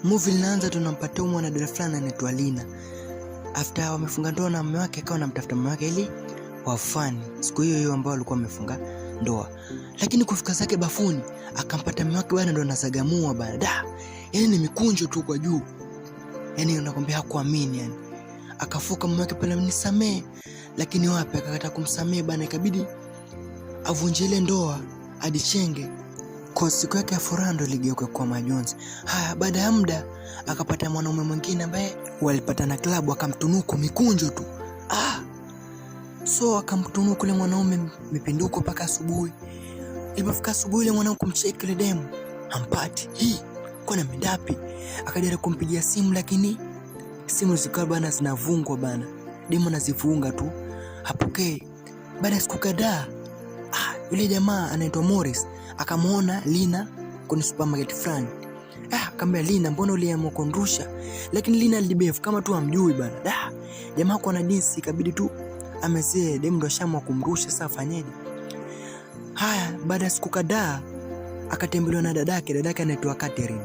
Movie linaanza tunampata mwanadada fulani anaitwa Lina. After wamefunga ndoa na mume wake akawa anamtafuta mume wake ili wafani siku hiyo ambao walikuwa wamefunga ndoa. Lakini kufika zake bafuni akampata mume wake bwana ndo anasagamua bana. Yaani ni mikunjo tu kwa juu. Yaani unakwambia hakuamini yani. Akafuka mume wake pale mnisamee. Lakini wapi akakataa kumsamee bana, ikabidi avunje ile ndoa adichenge. Kwa siku yake ya furaha ndo ligeuka kwa majonzi. Haya, baada ya muda akapata mwanaume mwingine ambaye walipatana klabu, akamtunuku mikunjo tu. So akamtunuku ile mwanaume mipinduko mpaka asubuhi. Ilipofika asubuhi ile mwanaume kumcheki ile demu hampati. Kwa na mendapi? Akajaribu kumpigia simu lakini simu zikawa bana zinavungwa bana. Demu anazivunga tu, hapokei. Baada ya siku kadhaa yule jamaa anaitwa Morris akamuona Lina kwenye supermarket fulani. Akamwambia Lina, mbona uliamua kundusha? Lakini Lina alibehave kama tu amjui bana. Jamaa kwa na jinsi ikabidi tu amezee, demu ndo shamwa kumrusha, sasa afanyeje? Haya, baada ya siku kadhaa akatembelewa na dadake anaitwa Catherine.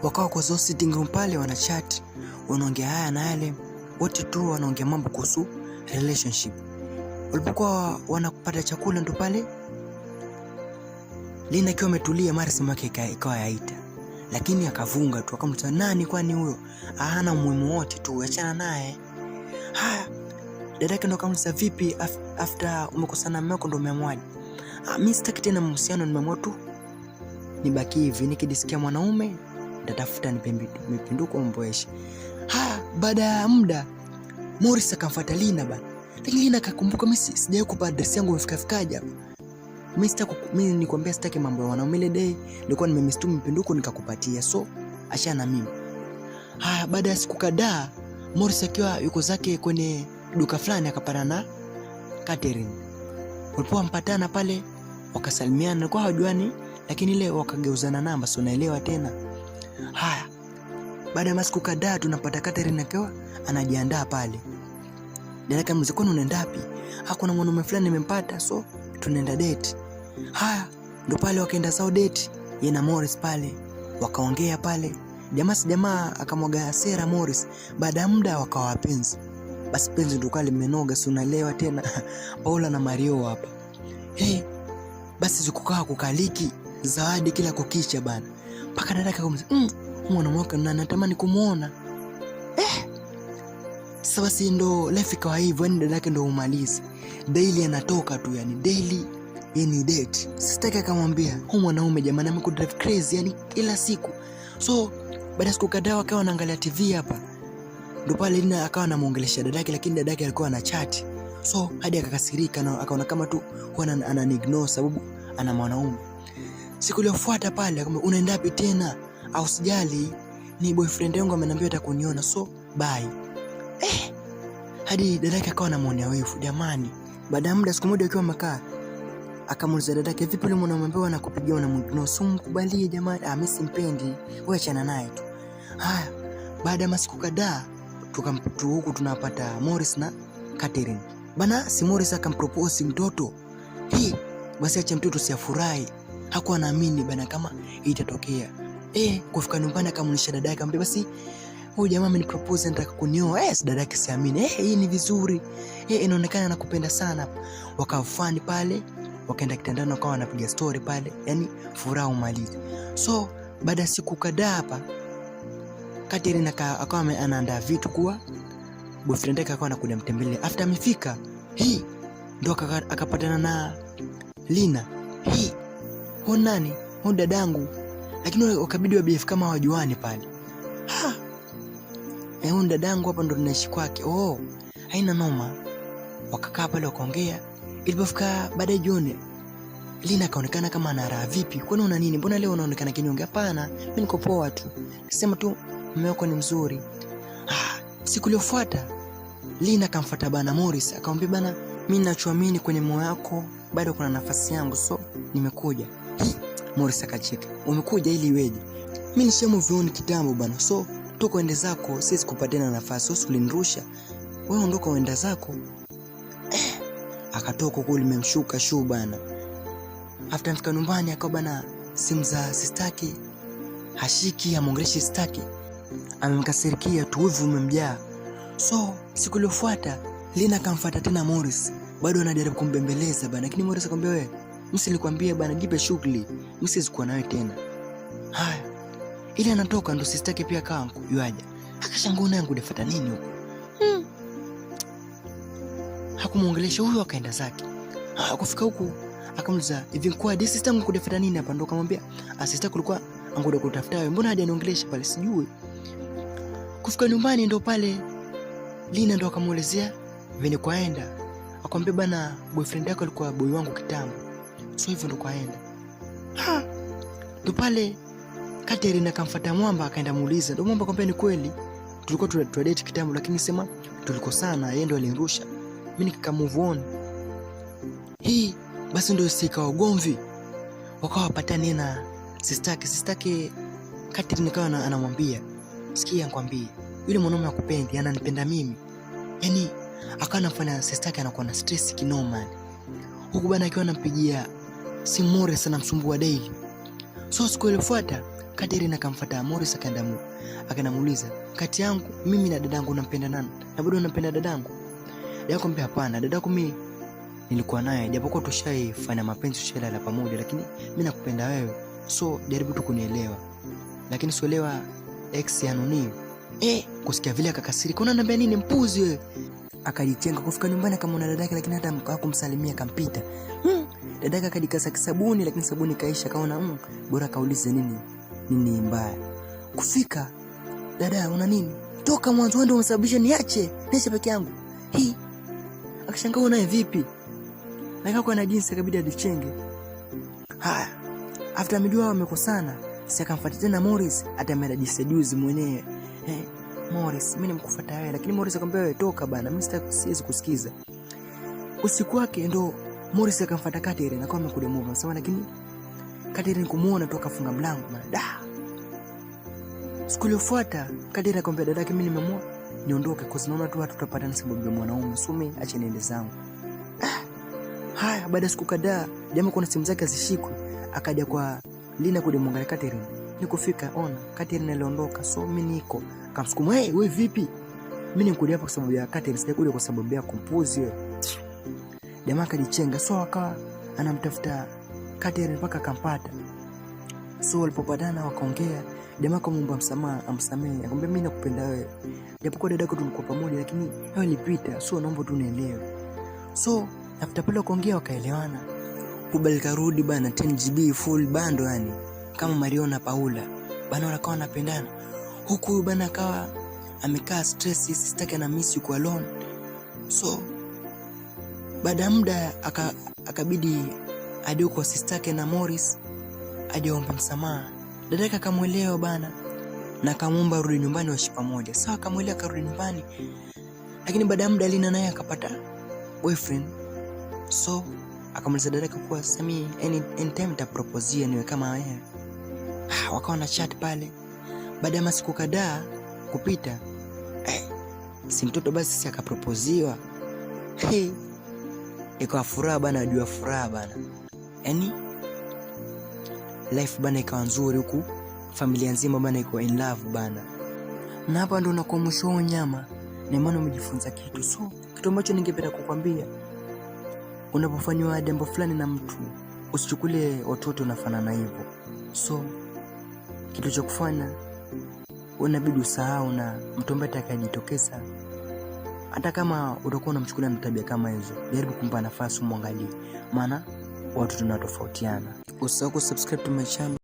Wakawa kwa zo sitting room pale wanachat, wanaongea haya na yale, wote tu wanaongea mambo kuhusu relationship. Walipokuwa wanapata chakula ndo pale Lina akiwa ametulia, mara simu yake ikawa yaita. Lakini akavunga tu, akamwita nani kwani huyo? Hana umuhimu wote tu, achana naye. Haya, dadake ndo akamwambia vipi after umekosana na mmeko ndo umeamwaje? Mimi sitaki tena mahusiano, nimeamua tu nibaki hivi, nikidisikia mwanaume nitatafuta nipinduko mboeshi. Haya, baada ya muda Morris akamfuata Lina bana. Lakini Lina akakumbuka, mimi sijawahi kupa address yangu, umefikaje hapa? Mimi nikwambia sitaki mambo ya wanaume. Ile day nilikuwa nimemistu mpinduko nikakupatia, so achana na mimi. Haya, baada ya siku kadhaa Morris akiwa yuko zake kwenye duka fulani akapata na Catherine. Walipompatana pale wakasalimiana, walikuwa hawajuani lakini ile wakageuzana namba, so naelewa tena. Haya, baada ya siku kadhaa tunapata Catherine akiwa anajiandaa pale. Dadake mzikoni, unaenda wapi? Hakuna mwanaume fulani nimempata, so tunaenda date. Haya, ndo pale wakaenda zao date, yeye na Morris pale wakaongea pale. Jamaa akamwaga hasira Morris. Baada ya muda wakawa wapenzi. Basi penzi ndo kale mmenoga, si unaelewa tena. Paula na Mario hapa. Basi zikukaa kukaliki zawadi kila kukicha bana. Paka dadake akamwambia mwanamke na natamani kumuona. Sasa basi ndo life ikawa hivyo, yani dadake ndo umalize. Daily anatoka tu, yani daily yani date. Sitaki akamwambia huyu mwanaume jamani amekudrive crazy yani kila siku. So baada ya siku kadhaa akawa anaangalia TV hapa. Ndo pale Lina akawa anamuongelesha dadake, lakini dadake alikuwa ana chat. So hadi akakasirika na akaona kama tu huwa ananiignore sababu ana mwanaume. Siku iliyofuata pale akamwambia unaenda wapi tena? Au sijali, ni boyfriend yangu ameniambia atakuniona, so bye. Hadi dadake akawa anamuonea wivu jamani. Baada ya muda siku moja akiwa amekaa akamuuliza dadake, vipi yule mwanaume ambaye anakupigia unamwignore, so mkubalie jamani? Mimi simpendi, wewe achana naye tu. Haya, baada ya masiku kadhaa tukamputu huku tunapata Morris na Catherine. Bana si Morris akampropose mtoto. Basi acha mtoto siafurahi. Hakuwa anaamini bana kama itatokea. Kufika nyumbani akamulisha dadake, akamwambia basi huyu jamaa amenipropose nataka kunioa. Dadake siamini. Hii ni vizuri. Inaonekana nakupenda sana. Wakafani pale, wakaenda kitandani wakawa wanapiga story pale. Yani furaha umalize. So baada ya siku kadhaa hapa Catherine akawa anaandaa vitu kwa boyfriend yake, akawa anakuja mtembelea. After amefika ndo akapatana na Lina. Huyu nani? Huyu dadangu. Lakini wakabidi wabf kama wajuani pale. Huyu dadangu hapa ndo tunaishi kwake. Haina noma. Wakakaa pale wakaongea. Ilipofika baadaye jioni Lina kaonekana kama ana raha. Vipi? Kwani una nini? Mbona leo unaonekana kinyonge? Hapana, mimi niko poa tu. Nasema tu mume wako ni mzuri. Siku iliyofuata Lina akamfuata bana Morris, akamwambia bana, mimi ninachoamini kwenye moyo wako bado kuna nafasi yangu, so nimekuja. Morris akacheka, umekuja ili iweje? Mimi nishamuvioni kitambo bana, so toka uende zako, sisi kupatana nafasi, so ulinirusha. Wewe ondoka uenda zako. Akatoka huko limemshuka shu bana. After mfika nyumbani akawa bana simu za sistaki hashiki, amuongeleshi staki, amemkasirikia tu, wivu umemjaa. So siku iliyofuata Lina akamfuata tena Morris, bado anajaribu kumbembeleza bana, lakini Morris akamwambia wewe, msilikwambia bana, jipe shughuli, msizikuwa nawe tena. Haya, ile anatoka ndo sister yake pia kawa yuaja. Akashangaa naye ngudefuata nini huko? Hakumuongelesha huyo, akaenda zake. Akafika huku akamuuliza, hivi kwa this sister yangu kudefuata nini hapa? Ndo akamwambia, sister kulikuwa angoda kutafuta wewe, mbona hajaniongelesha pale sijui. Kufika nyumbani ndo pale Lina ndo akamuelezea vile kwaenda. Akamwambia bana, boyfriend yako alikuwa boy wangu kitambo, so hivyo ndo kwaenda. Ndo pale Catherine akamfuata Mwamba, akaenda muuliza. Ndo Mwamba akamwambia ni kweli tulikuwa tunadate kitambo, lakini sema tulikosana, yeye ndo alinirusha, mimi nika move on. Hii basi ndo sika ugomvi, wakawa patani na sister yake Catherine. Kawa anamwambia, sikia nikwambie, yule mwanaume akupendi, ananipenda mimi. Yaani akawa anafanya sister yake anakuwa na stress kinoma. Huku bana akiwa anampigia simu Morris, anamsumbua daily. So siku iliyofuata Catherine akamfuata Morris, akamuuliza, kati yangu mimi na dadangu unampenda nani? Na bado unampenda dadangu? Dada akamwambia hapana, dadako mimi nilikuwa naye, japokuwa tushaifanya mapenzi, tushalala pamoja, lakini mimi nakupenda wewe. So jaribu tu kunielewa. Lakini sielewa ex ya nani. Kusikia vile akakasirika, unaniambia nini mpuzi wewe? Akajitenga. Kufika nyumbani akamwona dadake, lakini hata hakumsalimia, akampita. Dadaka akajikasa kisabuni, lakini sabuni kaisha. Kaona bora kaulize nini mbaya. Kufika, dada una nini? Toka mwanzo wewe ndio umesababisha niache peke yangu. Hii akashangaa naye vipi? Nakako na jinsi akabidi adichenge. Haya, after amejua wamekosana, sasa akamfuata tena Morris, atamenda diseduce mwenyewe. Morris, mimi nimekufuata wewe, lakini Morris akamwambia wewe toka bana, mimi siwezi kusikiza. Usiku wake ndo Morris akamfuata Catherine na kama kule move sawa, lakini Catherine kumuona toka funga mlango bana. Siku iliyofuata Catherine akamwambia dadake, mimi nimeamua niondoke kwa sababu naona tu hatutapatana sababu ya mwanaume, so mimi acha niende zangu. Haya, baada siku kadhaa jamaa kuna simu zake zishikwe, akaja kwa Lina kudemwangalia Catherine. Nikufika ona Catherine aliondoka, so mimi niko akamsukuma, wewe vipi? Mimi nikuja hapa kwa sababu ya Catherine, sijakuja kwa sababu ya kumpuzi wewe. Jamaa akajichenga, so akawa anamtafuta Catherine mpaka akampata. So walipopatana wakaongea, jamaa akamwomba msamaha, amsamehe, akamwambia mimi nakupenda wewe, japokuwa dadako tulikuwa pamoja, lakini wewe ilipita, so naomba tu unielewe. So after pale kuongea wakaelewana. Kubali karudi bana 10GB full bando, yani kama Mario na Paula bana wakawa wanapendana. Huku bana akawa amekaa stress, sister na miss yuko alone. So baada muda akabidi hadi kwa sister yake na Morris ajiombe msamaha. Dadaka akamuelewa bana na akamwomba rudi nyumbani waishi pamoja. Sawa, akamwelewa akarudi nyumbani. Lakini baada muda Lina naye akapata boyfriend. So akamuuliza dadaka kwa Sami anytime ta propose niwe kama wewe. Wakawa na chat pale. Baada ya masiku kadhaa kupita, si mtoto basi si akaproposiwa. Ikawa furaha bana, ajua furaha bana. Yaani life bana ikawa nzuri, huku familia nzima bana iko in love bana. Na hapa ndo nakuwa mwisho wa nyama. Na maana umejifunza kitu. So kitu ambacho ningependa kukwambia, unapofanywa jambo fulani na mtu, usichukule watoto unafanana hivyo. So kitu cha kufanya unabidi usahau, na mtu ambaye atakayejitokeza, hata kama utakuwa unamchukulia na tabia kama hizo, jaribu kumpa nafasi, umwangalie, maana watu tunatofautiana. Usisahau kusubscribe to my channel.